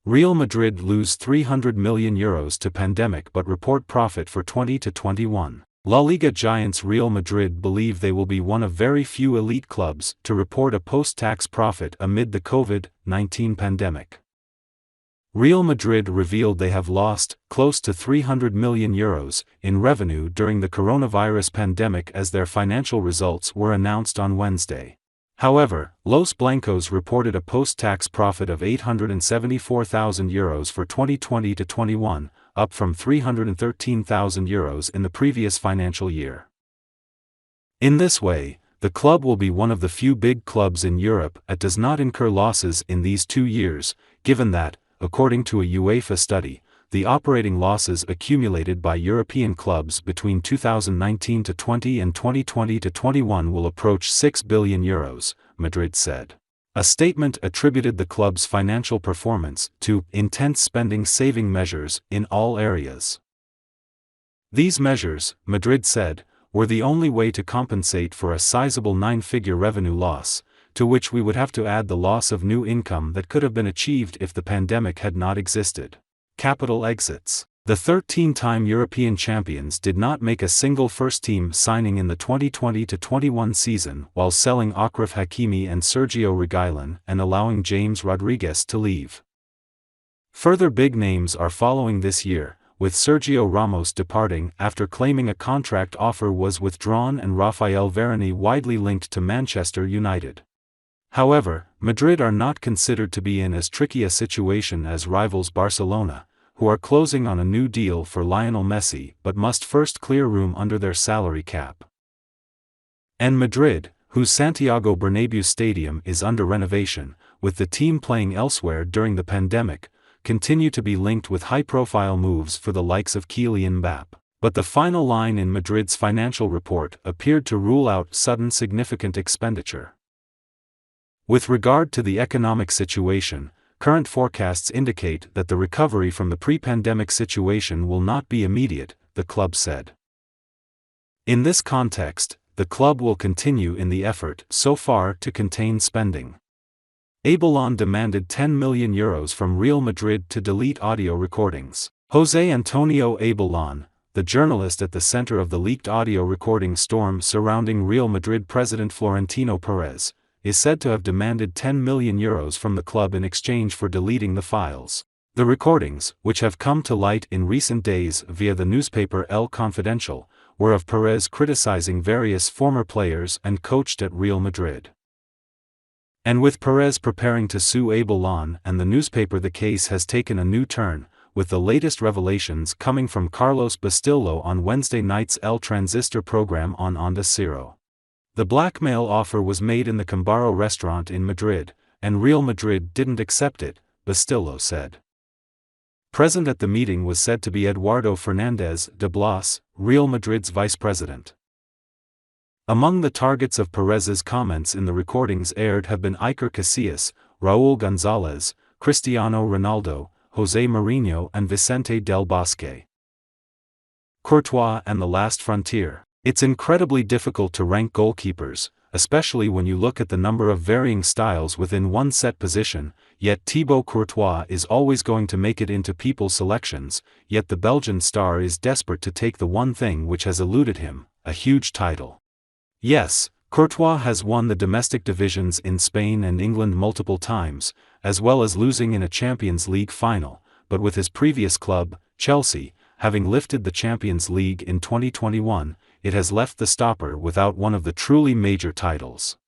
Real Madrid lose €300 million to pandemic but report profit for 20-21. La Liga giants Real Madrid believe they will be one of very few elite clubs to report a post-tax profit amid the COVID-19 pandemic. Real Madrid revealed they have lost close to €300 million in revenue during the coronavirus pandemic as their financial results were announced on Wednesday. However, Los Blancos reported a post-tax profit of €874,000 for 2020-21, up from €313,000 in the previous financial year. In this way, the club will be one of the few big clubs in Europe that does not incur losses in these 2 years, given that, according to a UEFA study, the operating losses accumulated by European clubs between 2019-20 and 2020-21 will approach €6 billion, Madrid said. A statement attributed the club's financial performance to intense spending-saving measures in all areas. These measures, Madrid said, were the only way to compensate for a sizable 9-figure revenue loss, to which we would have to add the loss of new income that could have been achieved if the pandemic had not existed. Capital exits. The 13-time European champions did not make a single first-team signing in the 2020-21 season while selling Achraf Hakimi and Sergio Reguilon and allowing James Rodriguez to leave. Further big names are following this year, with Sergio Ramos departing after claiming a contract offer was withdrawn and Raphael Varane widely linked to Manchester United. However, Madrid are not considered to be in as tricky a situation as rivals Barcelona, who are closing on a new deal for Lionel Messi but must first clear room under their salary cap. And Madrid, whose Santiago Bernabéu stadium is under renovation, with the team playing elsewhere during the pandemic, continue to be linked with high-profile moves for the likes of Kylian Mbappe. But the final line in Madrid's financial report appeared to rule out sudden significant expenditure. With regard to the economic situation, current forecasts indicate that the recovery from the pre-pandemic situation will not be immediate, the club said. In this context, the club will continue in the effort so far to contain spending. Abellan demanded €10 million from Real Madrid to delete audio recordings. José Antonio Abellan, the journalist at the center of the leaked audio recording storm surrounding Real Madrid president Florentino Perez, is said to have demanded €10 million from the club in exchange for deleting the files. The recordings, which have come to light in recent days via the newspaper El Confidencial, were of Perez criticizing various former players and coached at Real Madrid. And with Perez preparing to sue Abellan and the newspaper, the case has taken a new turn, with the latest revelations coming from Carlos Bustillo on Wednesday night's El Transistor program on Onda Cero. The blackmail offer was made in the Cambaro restaurant in Madrid, and Real Madrid didn't accept it, Bustillo said. Present at the meeting was said to be Eduardo Fernández de Blas, Real Madrid's vice president. Among the targets of Perez's comments in the recordings aired have been Iker Casillas, Raúl González, Cristiano Ronaldo, José Mourinho and Vicente del Bosque. Courtois and the last frontier. It's incredibly difficult to rank goalkeepers, especially when you look at the number of varying styles within one set position, yet Thibaut Courtois is always going to make it into people's selections, yet the Belgian star is desperate to take the one thing which has eluded him, a huge title. Yes, Courtois has won the domestic divisions in Spain and England multiple times, as well as losing in a Champions League final, but with his previous club, Chelsea, having lifted the Champions League in 2021, it has left the stopper without one of the truly major titles.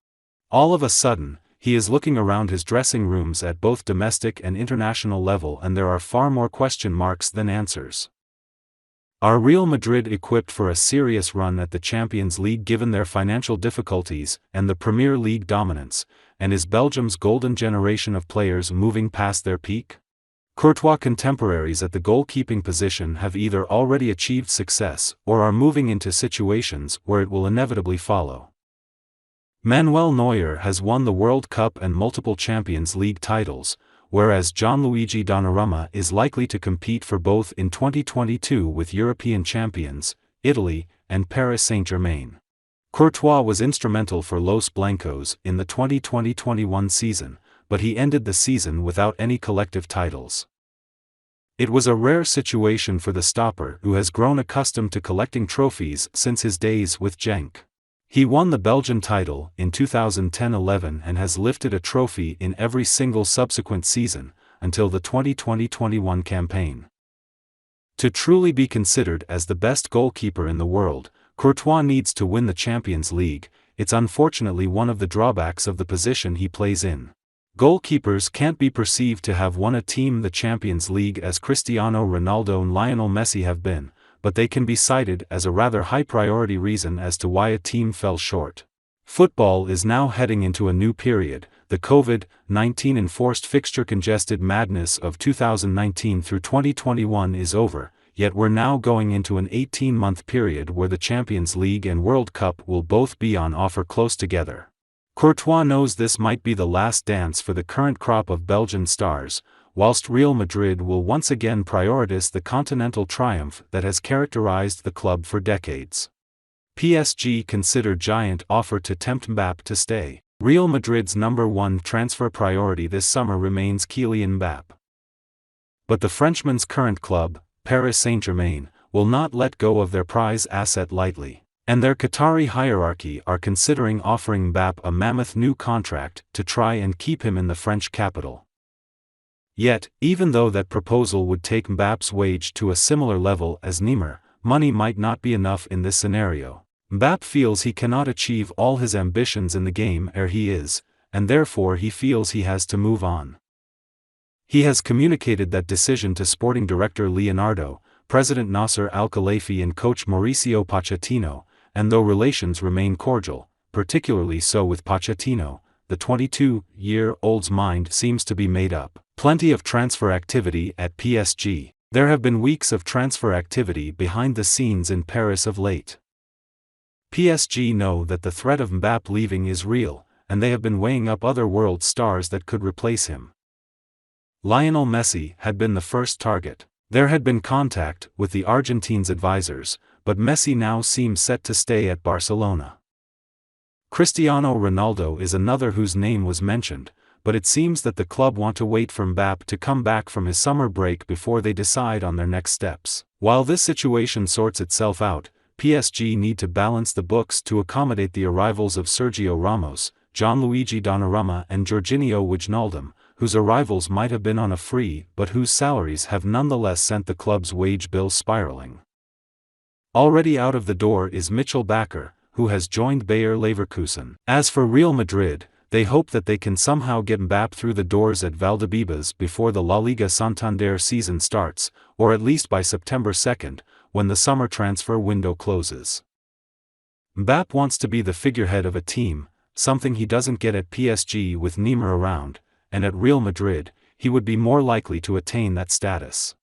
All of a sudden, he is looking around his dressing rooms at both domestic and international level, and there are far more question marks than answers. Are Real Madrid equipped for a serious run at the Champions League given their financial difficulties and the Premier League dominance, and is Belgium's golden generation of players moving past their peak? Courtois' contemporaries at the goalkeeping position have either already achieved success or are moving into situations where it will inevitably follow. Manuel Neuer has won the World Cup and multiple Champions League titles, whereas Gianluigi Donnarumma is likely to compete for both in 2022 with European champions, Italy, and Paris Saint-Germain. Courtois was instrumental for Los Blancos in the 2020-21 season, but he ended the season without any collective titles. It was a rare situation for the stopper, who has grown accustomed to collecting trophies since his days with Genk. He won the Belgian title in 2010-11 and has lifted a trophy in every single subsequent season, until the 2020-21 campaign. To truly be considered as the best goalkeeper in the world, Courtois needs to win the Champions League. It's unfortunately one of the drawbacks of the position he plays in. Goalkeepers can't be perceived to have won a team the Champions League as Cristiano Ronaldo and Lionel Messi have been, but they can be cited as a rather high-priority reason as to why a team fell short. Football is now heading into a new period. The COVID-19 enforced fixture congested madness of 2019 through 2021 is over, yet we're now going into an 18-month period where the Champions League and World Cup will both be on offer close together. Courtois knows this might be the last dance for the current crop of Belgian stars, whilst Real Madrid will once again prioritize the continental triumph that has characterized the club for decades. PSG consider giant offer to tempt Mbappe to stay. Real Madrid's #1 transfer priority this summer remains Kylian Mbappe. But the Frenchman's current club, Paris Saint-Germain, will not let go of their prize asset lightly, and their Qatari hierarchy are considering offering Mbappe a mammoth new contract to try and keep him in the French capital. Yet, even though that proposal would take Mbappe's wage to a similar level as Neymar, money might not be enough in this scenario. Mbappe feels he cannot achieve all his ambitions in the game ere he is, and therefore he feels he has to move on. He has communicated that decision to sporting director Leonardo, President Nasser Al-Khelaifi and coach Mauricio Pochettino, and though relations remain cordial, particularly so with Pochettino, the 22-year-old's mind seems to be made up. Plenty of transfer activity at PSG. There have been weeks of transfer activity behind the scenes in Paris of late. PSG know that the threat of Mbappe leaving is real, and they have been weighing up other world stars that could replace him. Lionel Messi had been the first target. There had been contact with the Argentine's advisors, but Messi now seems set to stay at Barcelona. Cristiano Ronaldo is another whose name was mentioned, but it seems that the club want to wait for Mbappe to come back from his summer break before they decide on their next steps. While this situation sorts itself out, PSG need to balance the books to accommodate the arrivals of Sergio Ramos, Gianluigi Donnarumma and Jorginho Wijnaldum, whose arrivals might have been on a free but whose salaries have nonetheless sent the club's wage bill spiraling. Already out of the door is Mitchell Bakker, who has joined Bayer Leverkusen. As for Real Madrid, they hope that they can somehow get Mbappe through the doors at Valdebebas before the La Liga Santander season starts, or at least by September 2nd, when the summer transfer window closes. Mbappe wants to be the figurehead of a team, something he doesn't get at PSG with Neymar around, and at Real Madrid, he would be more likely to attain that status.